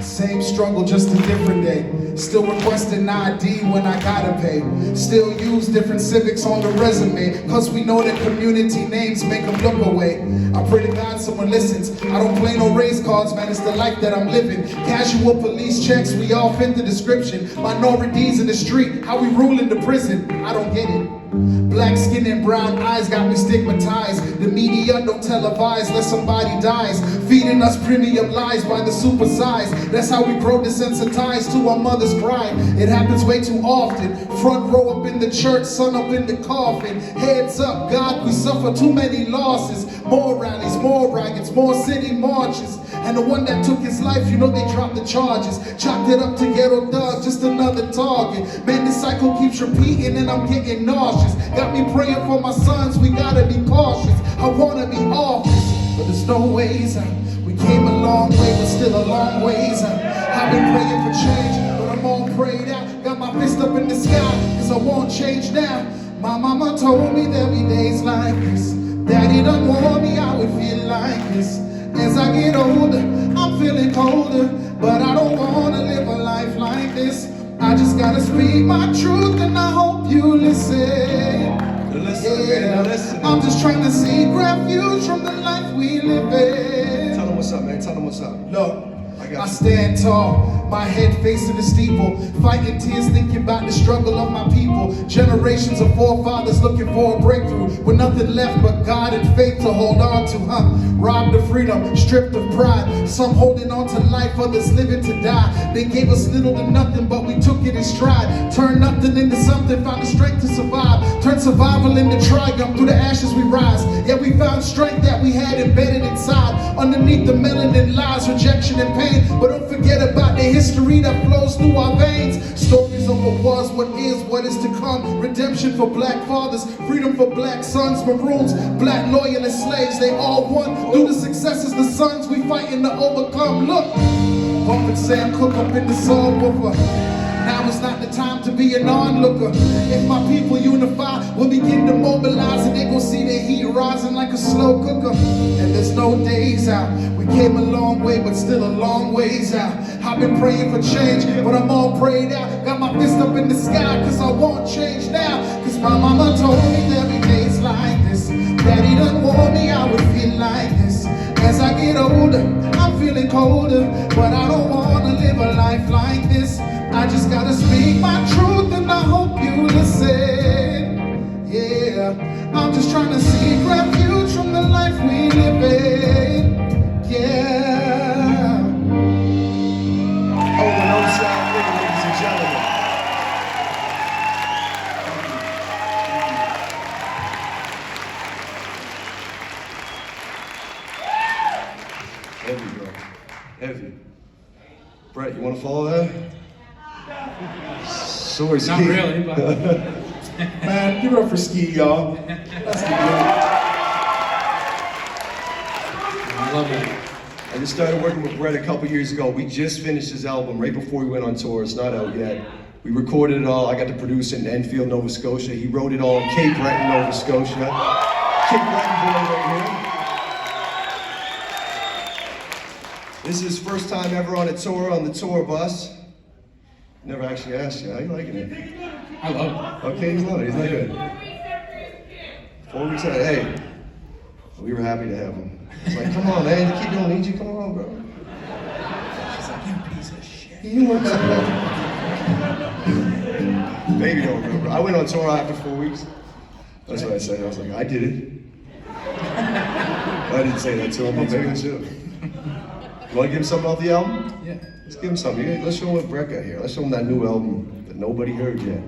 Same struggle, just a different day. Still requesting ID when I gotta pay. Still use different civics on the resume, cause we know that community names make them look away. I pray to God someone listens. I don't play no race cards, man, it's the life that I'm living. Casual police checks, we all fit the description. Minorities in the street, how we rule in the prison. I don't get it. Black skin and brown eyes got me stigmatized. The media don't televise unless somebody dies. Feeding us premium lies by the supersize. That's how we grow desensitized to our mother's cry. It happens way too often. Front row up in the church, sun up in the coffin. Heads up, God, we suffer too many losses. More rallies, more riots, more city marches. And the one that took his life, you know they dropped the charges. Chopped it up to ghetto dog, just another target. Man, this cycle keeps repeating and I'm getting nauseous. Got me praying for my sons, we gotta be cautious. I wanna be office, but there's no ways out. We came a long way, but still a long ways out. I've been praying for change, but I'm all prayed out. Got my fist up in the sky, cause I won't change now. My mama told me there'll be days like this. Daddy done warned me I would feel like this. As I get older, I'm feeling colder, but I don't wanna live a life like this. I just gotta speak my truth and I hope you listen. Listen, man, listen. I'm just trying to seek refuge from the life we live in. Tell them what's up, man. Tell them what's up. Look, I you. stand tall, my head facing the steeple, fighting tears thinking about the struggle of my people. Generations of forefathers looking for a breakthrough, with nothing left but God and faith to hold on to, Robbed of freedom, stripped of pride, some holding on to life, others living to die. They gave us little to nothing, but we took it in stride. Turned nothing into something, found the strength to survive. Turned survival into triumph, through the ashes we rise. Yeah, we found strength that we had embedded inside. Underneath the melanin lies rejection and pain. But don't forget about the history that flows through our veins. Stories of what was, what is to come. Redemption for black fathers, freedom for black sons, maroons, black loyalist slaves. They all won through the successes, the sons we fighting to overcome. Look, Pump and Sam cook up in the subwoofer. Now it's not the time to be an onlooker. If my people unify, we'll begin to mobilize, and they gon' see the heat rising like a slow cooker. And there's no days out. We came a long way, but still a long ways out. I've been praying for change, but I'm all prayed out. Got my fist up in the sky, cause I won't change now. Cause my mama told me there'll be days like this. Daddy done warned me I would feel like this. As I get older, I'm feeling colder, but I don't wanna live a life like this. I just gotta speak my truth and I hope you listen. Yeah, I'm just trying to seek refuge from the life we live in. Yeah. Oh, the no sound thing, ladies and gentlemen. Heavy, bro. Heavy. Brett, you want to follow that? Sorry, Ski. Not really, but Man, give it up for Ski, y'all. That's the I love it. I just started working with Brett a couple years ago. We just finished his album right before we went on tour. It's not out yet. We recorded it all. I got to produce it in Enfield, Nova Scotia. He wrote it all in Cape Breton, Nova Scotia. Cape Breton boy right here. This is his first time ever on a tour, on the tour bus. Never actually asked you, how you liking it? I love it. Okay, you love it, he's not good. 4 weeks out, hey, we were happy to have him. It's like, come on, man, the kid don't need you, come on, bro. She's like, you piece of shit. He works out. Baby don't remember. I went on tour after 4 weeks. That's what I said, I was like, I did it. I didn't say that to him, but maybe I should. You want to give him something off the album? Yeah. Let's give him something. Let's show him what Brett got here. Let's show him that new album that nobody heard yet.